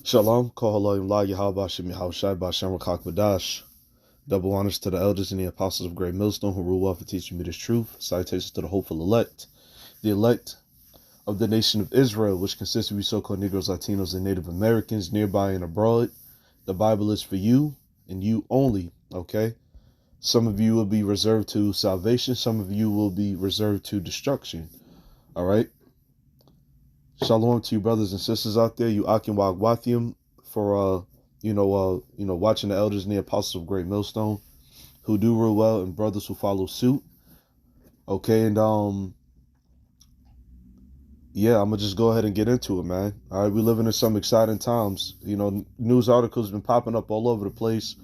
Shalom, Kohalayim La Yahweh Shem Yahushai Bashem Rakak Badash. Double honors to the elders and the apostles of Great Millstone who rule well for teaching me this truth. Salutations to the hopeful elect, the elect of the nation of Israel, which consists of you so-called Negroes, Latinos, and Native Americans nearby and abroad. The Bible is for you and you only, okay? Some of you will be reserved to salvation. Some of you will be reserved to destruction, all right? Shalom to you brothers and sisters out there, you Akim Wagwathium, for watching the elders and the apostles of Great Millstone who do real well and brothers who follow suit. Okay, and I'm gonna just go ahead and get into it, man. All right, we're living in some exciting times. You know, news articles been popping up all over the place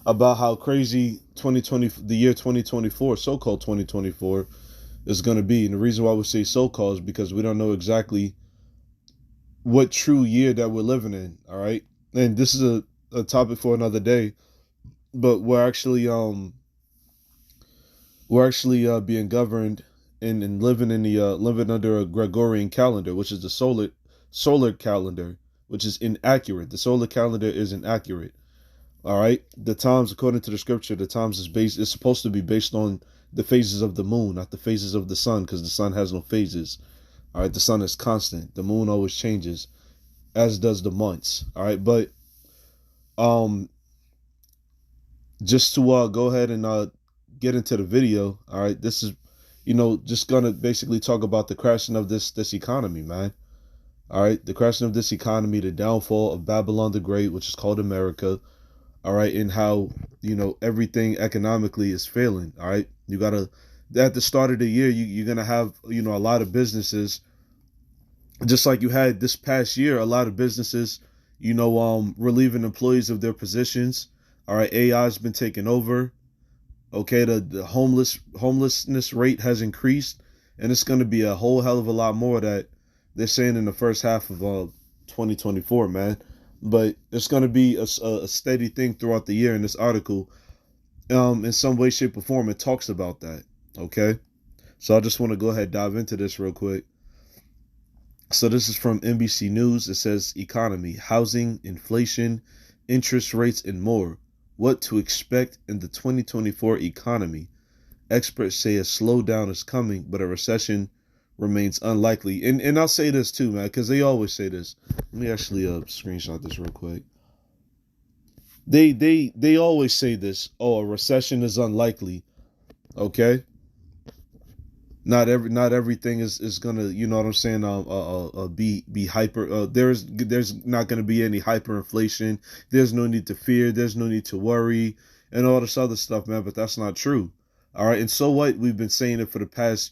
about how crazy the year 2024, so-called 2024, is gonna be. And the reason why we say so-called is because we don't know exactly what true year that we're living in. All right, and this is a topic for another day, but we're actually being governed and living under a Gregorian calendar, which is the solar calendar, which is inaccurate. The solar calendar is inaccurate. All right, the times, according to the scripture, the times is supposed to be based on the phases of the moon, not the phases of the sun, because the sun has no phases. All right, the sun is constant. The moon always changes, as does the months. All right, but just to go ahead and get into the video. All right, this is, just gonna basically talk about the crashing of this economy, man. All right, the crashing of this economy, the downfall of Babylon the Great, which is called America. All right, and how everything economically is failing. All right, you gotta, at the start of the year, you're gonna have a lot of businesses, just like you had this past year, a lot of businesses, relieving employees of their positions. All right, AI has been taking over. Okay, the homelessness rate has increased, and it's going to be a whole hell of a lot more that they're saying in the first half of 2024, man. But it's going to be a steady thing throughout the year. In this article, in some way, shape, or form, it talks about that. Okay, so I just want to go ahead and dive into this real quick. So this is from NBC News. It says economy, housing, inflation, interest rates, and more. What to expect in the 2024 economy. Experts say a slowdown is coming, but a recession remains unlikely. And I'll say this too, man, because they always say this. Let me actually screenshot this real quick. They always say this. Oh, a recession is unlikely. Okay. Not everything is gonna, you know what I'm saying, be hyper. There's not gonna be any hyperinflation. There's no need to fear. There's no need to worry and all this other stuff, man. But that's not true. All right, and so what? We've been saying it for the past,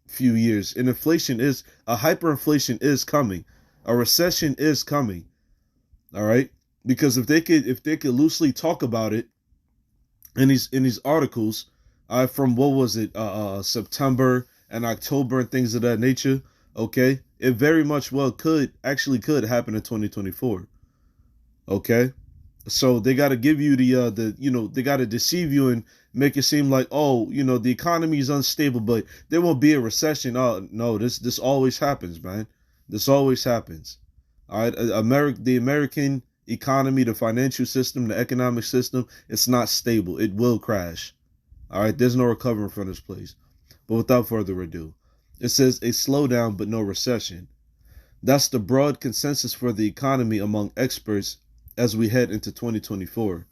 few years. And hyperinflation is coming. A recession is coming. All right, because if they could loosely talk about it in these articles. From what was it, September and October and things of that nature. Okay, it very much well could happen in 2024. Okay, so they got to give you they got to deceive you and make it seem like, oh, the economy is unstable, but there won't be a recession. Oh no, this always happens, man. This always happens. All right, the American economy, the financial system, the economic system, it's not stable. It will crash. All right, there's no recovering from this place. But without further ado, it says a slowdown but no recession. That's the broad consensus for the economy among experts as we head into 2024.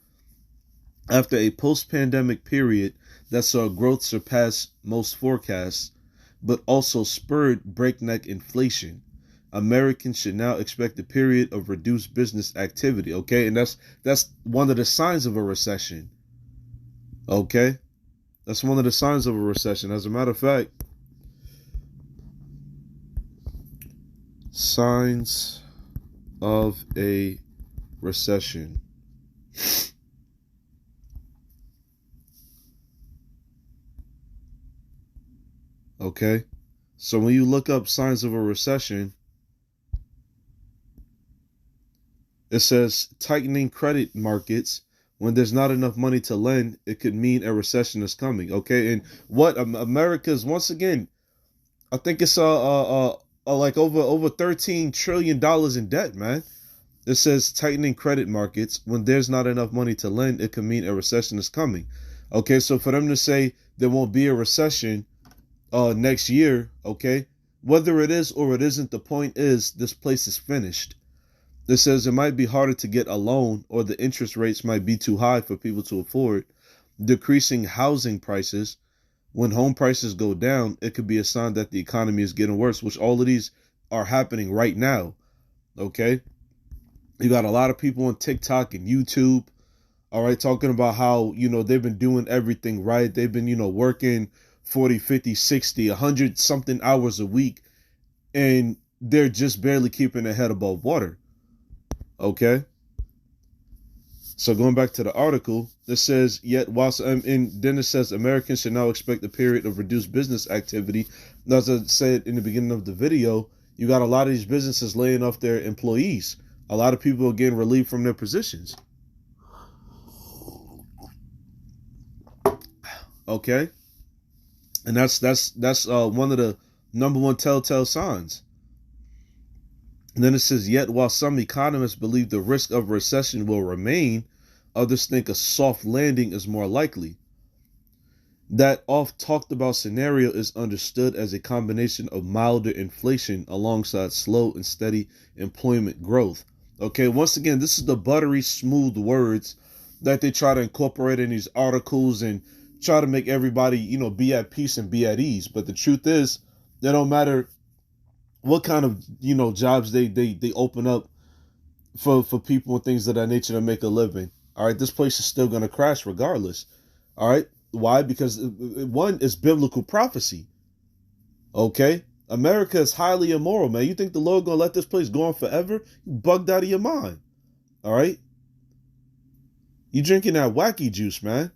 After a post-pandemic period that saw growth surpass most forecasts, but also spurred breakneck inflation, Americans should now expect a period of reduced business activity. Okay, and that's one of the signs of a recession. Okay. That's one of the signs of a recession. As a matter of fact, signs of a recession. Okay, so when you look up signs of a recession, it says tightening credit markets. When there's not enough money to lend, it could mean a recession is coming. Okay, and what America's, once again, I think it's like over $13 trillion in debt, man. It says tightening credit markets. When there's not enough money to lend, it could mean a recession is coming. Okay, so for them to say there won't be a recession next year, okay, whether it is or it isn't, the point is this place is finished. This says it might be harder to get a loan, or the interest rates might be too high for people to afford. Decreasing housing prices. When home prices go down, it could be a sign that the economy is getting worse, which all of these are happening right now. Okay. You got a lot of people on TikTok and YouTube, all right, talking about how, they've been doing everything right. They've been, working 40, 50, 60, 100 something hours a week, and they're just barely keeping their head above water. Okay. So going back to the article, it says, yet whilst, and then it says Americans should now expect a period of reduced business activity. As I said in the beginning of the video, you got a lot of these businesses laying off their employees. A lot of people are getting relieved from their positions. Okay. And that's one of the number one telltale signs. And then it says, yet while some economists believe the risk of recession will remain, others think a soft landing is more likely. That oft talked about scenario is understood as a combination of milder inflation alongside slow and steady employment growth. Okay, once again, this is the buttery smooth words that they try to incorporate in these articles and try to make everybody, be at peace and be at ease. But the truth is, it don't matter what kind of, jobs they open up for people and things of that nature to make a living. All right, this place is still going to crash regardless. All right, why? Because one is biblical prophecy. Okay, America is highly immoral, man. You think the Lord gonna let this place go on forever? You bugged out of your mind. All right, you drinking that wacky juice, man.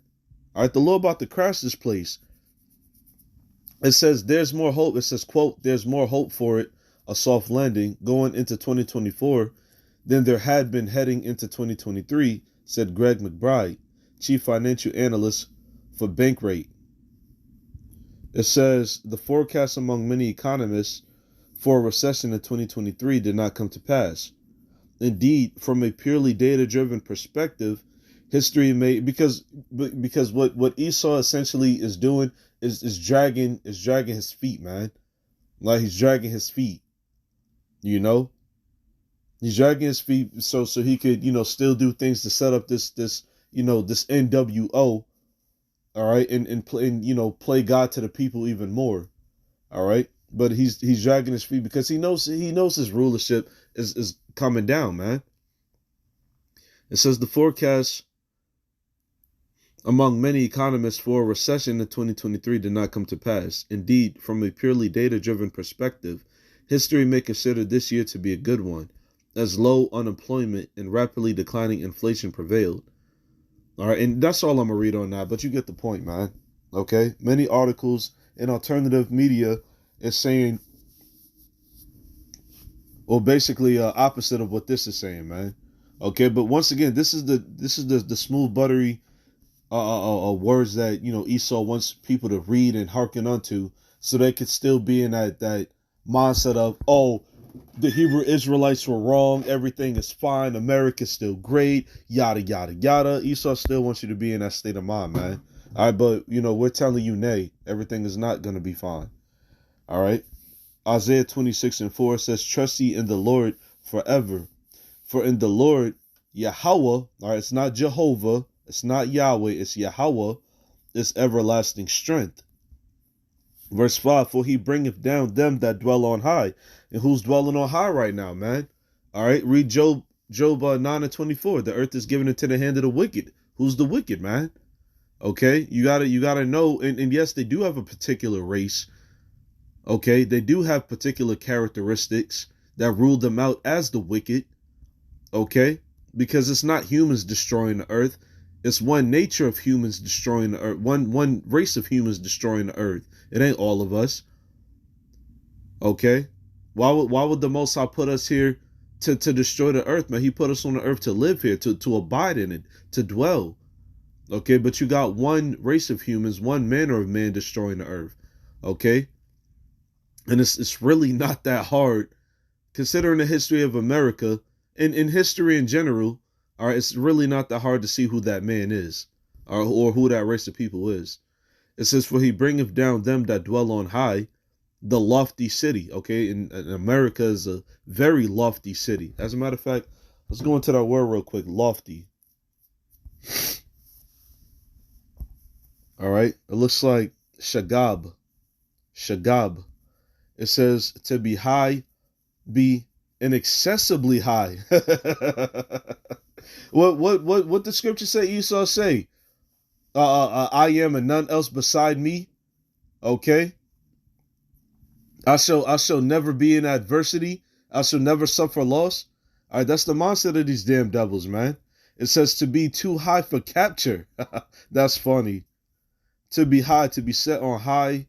All right, the Lord about to crash this place. It says there's more hope. It says, quote, there's more hope for it, a soft landing, going into 2024 than there had been heading into 2023, said Greg McBride, chief financial analyst for Bankrate. It says the forecast among many economists for a recession in 2023 did not come to pass. Indeed, from a purely data-driven perspective, history may because what Esau essentially is doing is dragging his feet, man. Like he's dragging his feet. He's dragging his feet so he could, still do things to set up this NWO, all right, and play God to the people even more. All right. But he's dragging his feet because he knows his rulership is coming down, man. It says the forecast among many economists for a recession in 2023 did not come to pass. Indeed, from a purely data-driven perspective, history may consider this year to be a good one, as low unemployment and rapidly declining inflation prevailed. All right, and that's all I'm going to read on that, but you get the point, man. Okay? Many articles in alternative media is saying, well, basically opposite of what this is saying, man. Okay, but once again, this is the smooth, buttery words that Esau wants people to read and hearken unto, so they could still be in that mindset of, oh, the Hebrew Israelites were wrong, everything is fine, America's still great, yada yada yada. Esau still wants you to be in that state of mind, man. All right, but we're telling you, nay, everything is not going to be fine. All right. Isaiah 26:4 says, trust ye in the Lord forever, for in the Lord Yahweh, all right, it's not Jehovah, it's not Yahweh, it's Yahweh, is everlasting strength. Verse 5, for he bringeth down them that dwell on high. And who's dwelling on high right now, man? All right, read Job 9:24. The earth is given into the hand of the wicked. Who's the wicked, man? Okay, you gotta know, and yes, they do have a particular race. Okay, they do have particular characteristics that rule them out as the wicked. Okay, because it's not humans destroying the earth. It's one nature of humans destroying the earth. One race of humans destroying the earth. It ain't all of us. Okay? Why would the Most High put us here to destroy the earth, man? He put us on the earth to live here, to abide in it, to dwell. Okay? But you got one race of humans, one manner of man destroying the earth. Okay? And it's really not that hard, considering the history of America in history in general, all right, it's really not that hard to see who that man is, or who that race of people is. It says, "For he bringeth down them that dwell on high, the lofty city." Okay, and America is a very lofty city. As a matter of fact, let's go into that word real quick. Lofty. All right, it looks like shagab. Shagab. It says to be high, be inaccessibly high. What the scripture say? Esau say, "I am and none else beside me." Okay, I shall never be in adversity. I shall never suffer loss. All right, that's the mindset of these damn devils, man. It says to be too high for capture. That's funny. To be high, to be set on high,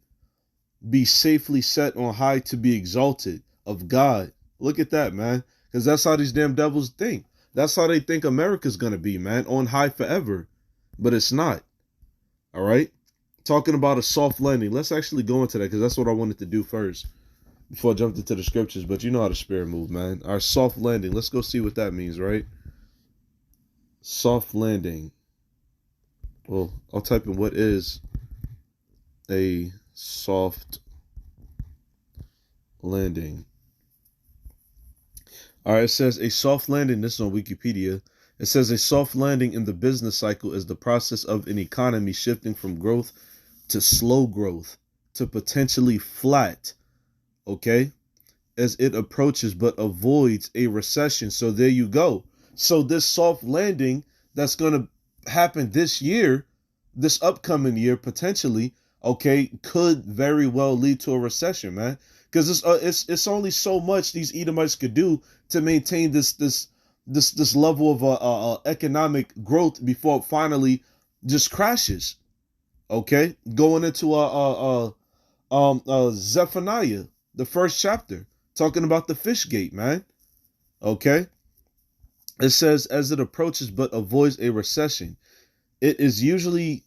be safely set on high, to be exalted of God. Look at that, man. Because that's how these damn devils think. That's how they think America's going to be, man. On high forever. But it's not. All right. Talking about a soft landing. Let's actually go into that because that's what I wanted to do first before I jumped into the scriptures. But you know how the spirit move, man. Our soft landing. Let's go see what that means, right? Soft landing. Well, I'll type in what is a soft landing. All right, it says a soft landing. This is on Wikipedia. It says a soft landing in the business cycle is the process of an economy shifting from growth to slow growth to potentially flat, okay, as it approaches but avoids a recession. So there you go. So this soft landing that's going to happen this year, this upcoming year, potentially, okay, could very well lead to a recession, man. Because it's only so much these Edomites could do to maintain this level of economic growth before it finally just crashes. Okay, going into Zephaniah, the first chapter, talking about the fish gate, man. Okay, it says as it approaches but avoids a recession, it is usually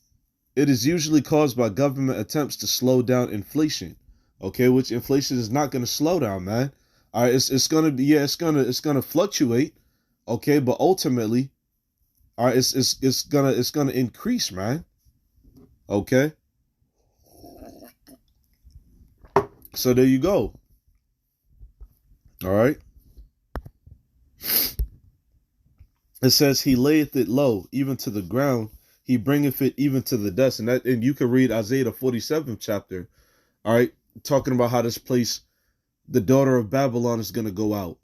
caused by government attempts to slow down inflation. Okay, which inflation is not going to slow down, man. All right, it's going to be, yeah, it's gonna fluctuate. Okay, but ultimately, all right, it's gonna increase, man. Okay, so there you go. All right, it says he layeth it low, even to the ground. He bringeth it even to the dust, and you can read Isaiah the 47th chapter. All right, talking about how this place, the daughter of Babylon, is gonna go out.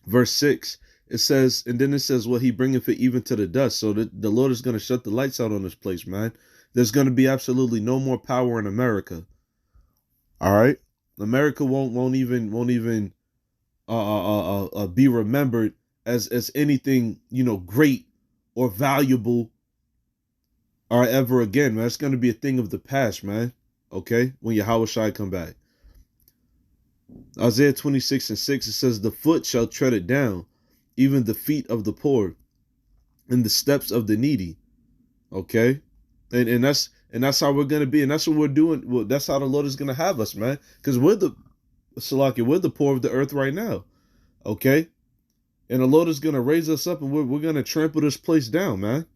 Verse 6. It says, and then it says, well, he bringeth it even to the dust. So the Lord is going to shut the lights out on this place, man. There's going to be absolutely no more power in America. All right, America won't even be remembered as anything, you know, great or valuable or ever again, man. It's going to be a thing of the past, man. Okay, when Yahweh Shai come back. Isaiah 26:6, it says, the foot shall tread it down, even the feet of the poor, and the steps of the needy. Okay, and that's how we're gonna be, and that's what we're doing. Well, that's how the Lord is gonna have us, man. Because we're the poor of the earth right now. Okay, and the Lord is gonna raise us up, and we're gonna trample this place down, man.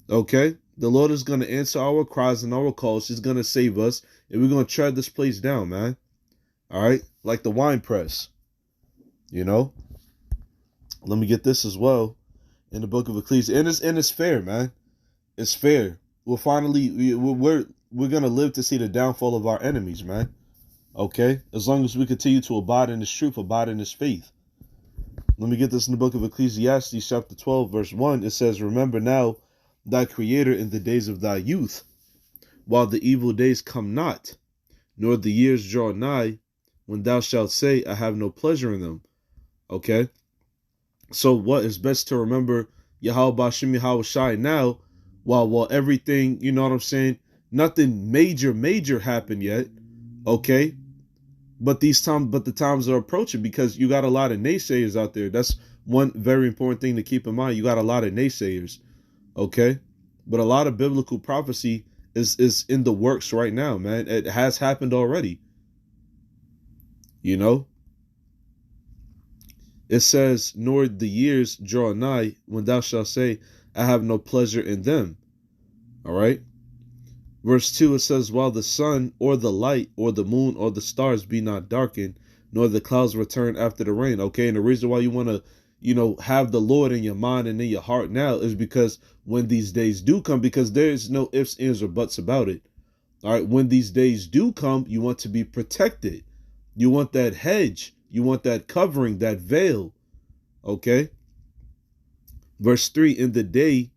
Okay, the Lord is gonna answer our cries and our calls. He's gonna save us, and we're gonna tread this place down, man. All right, like the wine press, you know. Let me get this as well in the book of Ecclesiastes, and it's fair, man. It's fair. We're gonna live to see the downfall of our enemies, man. Okay, as long as we continue to abide in this truth, abide in this faith. Let me get this in the book of Ecclesiastes, chapter 12, verse 1. It says, remember now thy Creator in the days of thy youth, while the evil days come not, nor the years draw nigh, when thou shalt say, I have no pleasure in them. Okay. So what is best to remember Yahweh Bashim Yahweh Shai now, while everything, you know what I'm saying, nothing major happened yet, okay? But the times are approaching because you got a lot of naysayers out there. That's one very important thing to keep in mind. You got a lot of naysayers, okay? But a lot of biblical prophecy is in the works right now, man. It has happened already, you know? It says, nor the years draw nigh when thou shalt say, I have no pleasure in them. All right. Verse 2, it says, while the sun or the light or the moon or the stars be not darkened, nor the clouds return after the rain. Okay. And the reason why you want to, have the Lord in your mind and in your heart now is because when these days do come, because there's no ifs, ands, or buts about it. All right. When these days do come, you want to be protected. You want that hedge. You want that covering, that veil. Okay. Verse 3, in the day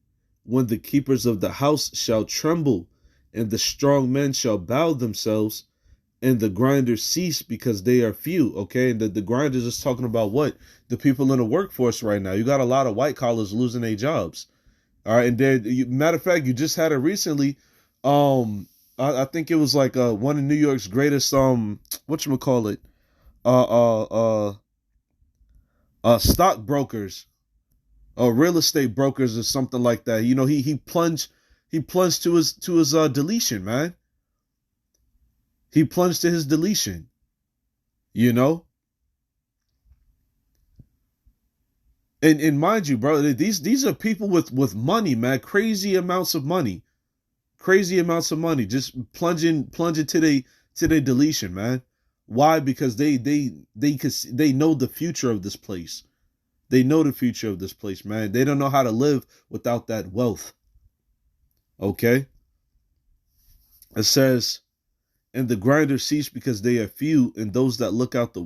when the keepers of the house shall tremble, and the strong men shall bow themselves, and the grinders cease because they are few. Okay. And the grinders is talking about what? The people in the workforce right now. You got a lot of white collars losing their jobs. All right. And there, matter of fact, you just had it recently. I think it was like one of New York's greatest whatchamacallit, uh uh uh stockbrokers, real estate brokers or something like that. He plunged to his deletion, man. He plunged to his deletion. You know, and mind you, bro, these are people with money, man, crazy amounts of money, just plunging to their deletion, man. Why? Because they know the future of this place. They know the future of this place, man. They don't know how to live without that wealth. Okay. It says, and the grinders cease because they are few, and those that look out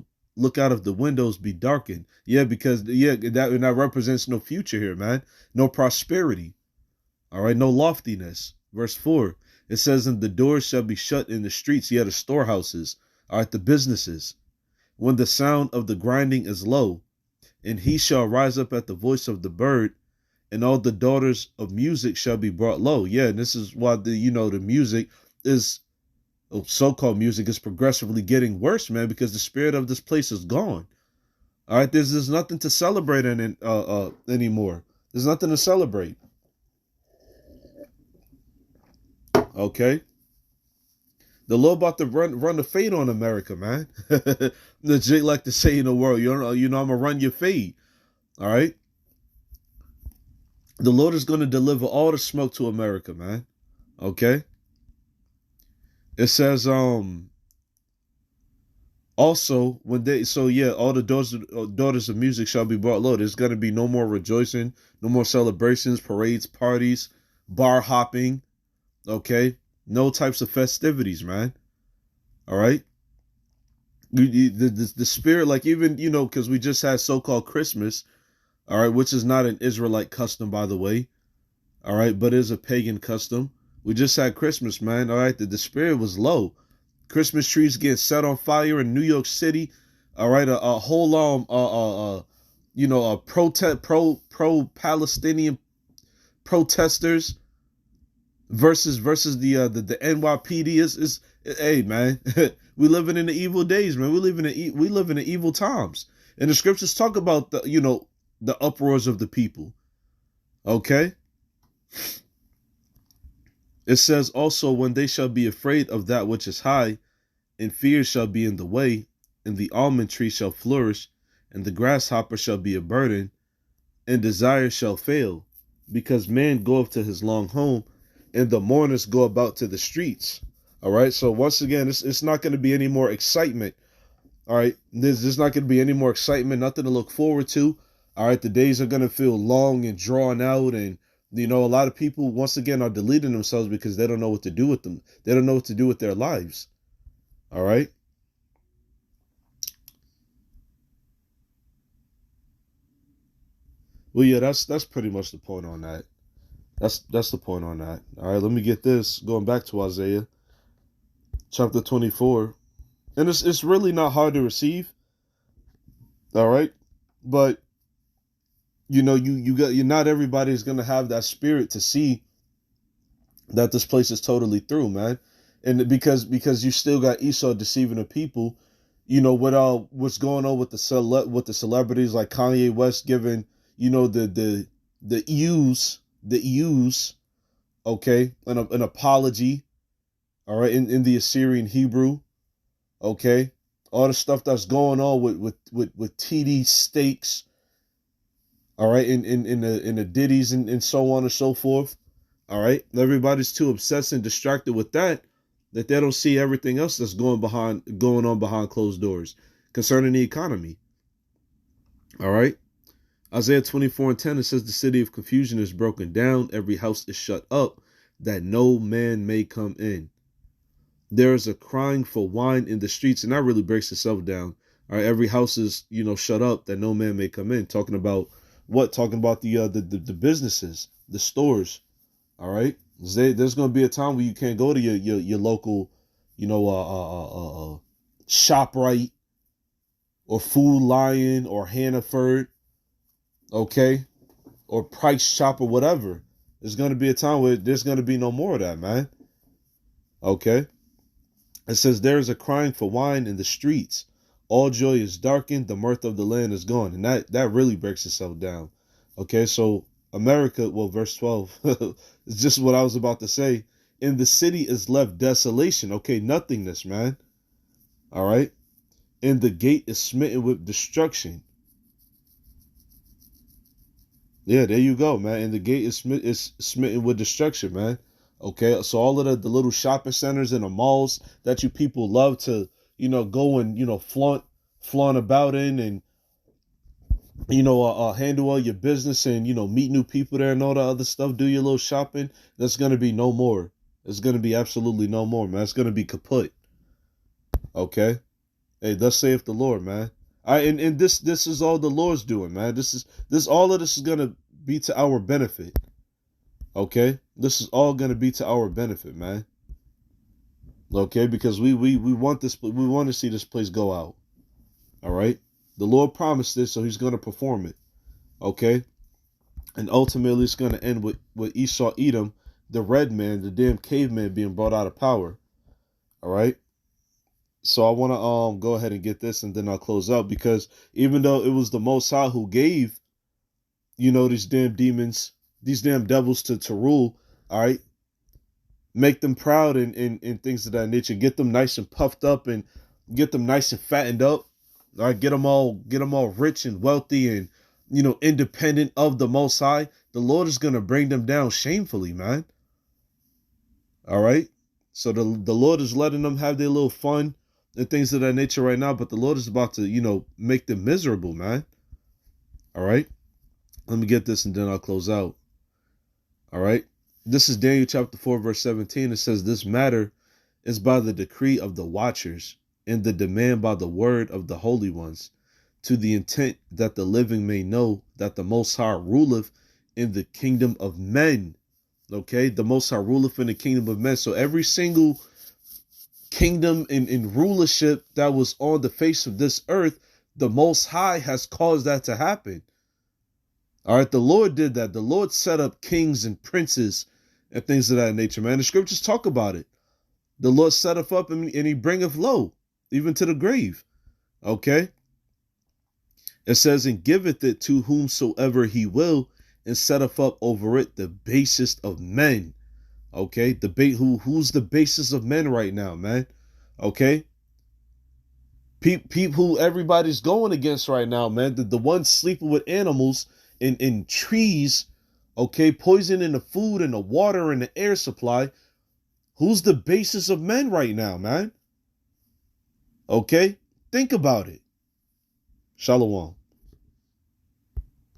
of the windows be darkened. Yeah, because that represents no future here, man. No prosperity. All right, no loftiness. Verse 4. It says, and the doors shall be shut in the streets, yet the storehouses. All right, the businesses. When the sound of the grinding is low, and he shall rise up at the voice of the bird, and all the daughters of music shall be brought low. Yeah, and this is why the music is so-called music is progressively getting worse, man, because the spirit of this place is gone. All right, there's nothing to celebrate anymore. There's nothing to celebrate. Okay, the Lord about to run the fade on America, man. The Jake like to say in the world, I'm gonna run your fade. All right, the Lord is gonna deliver all the smoke to America, man. Okay, it says also, when they all the daughters of music shall be brought low. There's gonna be no more rejoicing, no more celebrations, parades, parties, bar hopping. Okay, no types of festivities, man. All right, the spirit, like even because we just had so-called Christmas. All right, which is not an Israelite custom, by the way. All right, but is a pagan custom. We just had Christmas, man. All right, the spirit was low. Christmas trees get set on fire in New York City. All right, a whole a pro Palestinian protesters versus the NYPD is hey, man. We living in the evil days, man. We live in the evil times, and the scriptures talk about the uproars of the people. Okay, it says also, when they shall be afraid of that which is high, and fear shall be in the way, and the almond tree shall flourish, and the grasshopper shall be a burden, and desire shall fail, because man goeth to his long home, and the mourners go about to the streets. All right, so once again, it's not going to be any more excitement. All right, there's not going to be any more excitement, nothing to look forward to. All right, the days are going to feel long and drawn out, and a lot of people once again are deleting themselves because they don't know what to do with them. They don't know what to do with their lives. All right. Well, yeah, that's pretty much the point on that. That's the point on that. All right, let me get this. Going back to Isaiah chapter 24, and it's really not hard to receive. All right, but you not everybody is gonna have that spirit to see that this place is totally through, man. And because you still got Esau deceiving the people, what's going on with the celebrities like Kanye West giving the use okay, an apology, all right, in the Assyrian Hebrew, okay, all the stuff that's going on with TD stakes, all right, in the ditties and so on and so forth. All right. Everybody's too obsessed and distracted with that they don't see everything else that's going on behind closed doors concerning the economy. All right. Isaiah 24:10, it says the city of confusion is broken down, every house is shut up, that no man may come in. There is a crying for wine in the streets, and that really breaks itself down. All right, every house is, shut up that no man may come in. Talking about what? Talking about the businesses, the stores. All right, there's going to be a time where you can't go to your local, ShopRite or Food Lion or Hannaford, okay, or Price Shop or whatever. There's going to be a time where there's going to be no more of that, man. Okay. It says there is a crying for wine in the streets. All joy is darkened. The mirth of the land is gone. And that really breaks itself down. Okay, so America, well, verse 12, it's just what I was about to say. In the city is left desolation. Okay, nothingness, man. All right. And the gate is smitten with destruction. Yeah, there you go, man. And the gate is smitten with destruction, man. Okay, so all of the little shopping centers and the malls that you people love to, go and, flaunt about in and, handle all your business and, meet new people there and all the other stuff, do your little shopping. There's going to be no more. There's going to be absolutely no more, man. It's going to be kaput. Okay. Hey, thus saith the Lord, man. And this is all the Lord's doing, man. All of this is going to be to our benefit. Okay, this is all gonna be to our benefit, man. Okay, because we want this, we want to see this place go out. All right, the Lord promised this, so He's gonna perform it. Okay, and ultimately it's gonna end with Esau Edom, the red man, the damn caveman, being brought out of power. All right. So I want to go ahead and get this, and then I'll close out, because even though it was the Most High who gave, these damn demons, these damn devils to rule, all right, make them proud and things of that nature, get them nice and puffed up and get them nice and fattened up, all right, get them all rich and wealthy and, independent of the Most High. The Lord is going to bring them down shamefully, man. All right. So the Lord is letting them have their little fun and things of that nature right now, but the Lord is about to, make them miserable, man. All right. Let me get this and then I'll close out. All right. This is Daniel chapter 4, verse 17. It says, this matter is by the decree of the watchers and the demand by the word of the holy ones, to the intent that the living may know that the Most High ruleth in the kingdom of men. Okay. The Most High ruleth in the kingdom of men. So every single kingdom and rulership that was on the face of this earth, the Most High has caused that to happen. All right, the Lord did that. The Lord set up kings and princes and things of that nature, man. The scriptures talk about it. The Lord setteth up and He bringeth low, even to the grave. Okay? It says, and giveth it to whomsoever He will, and setteth up over it the basest of men. Okay? Who's the basis of men right now, man? Okay? People who everybody's going against right now, man. The ones sleeping with animals in trees, okay, poison in the food and the water and the air supply. Who's the basis of men right now, man? Okay, think about it. Shalom.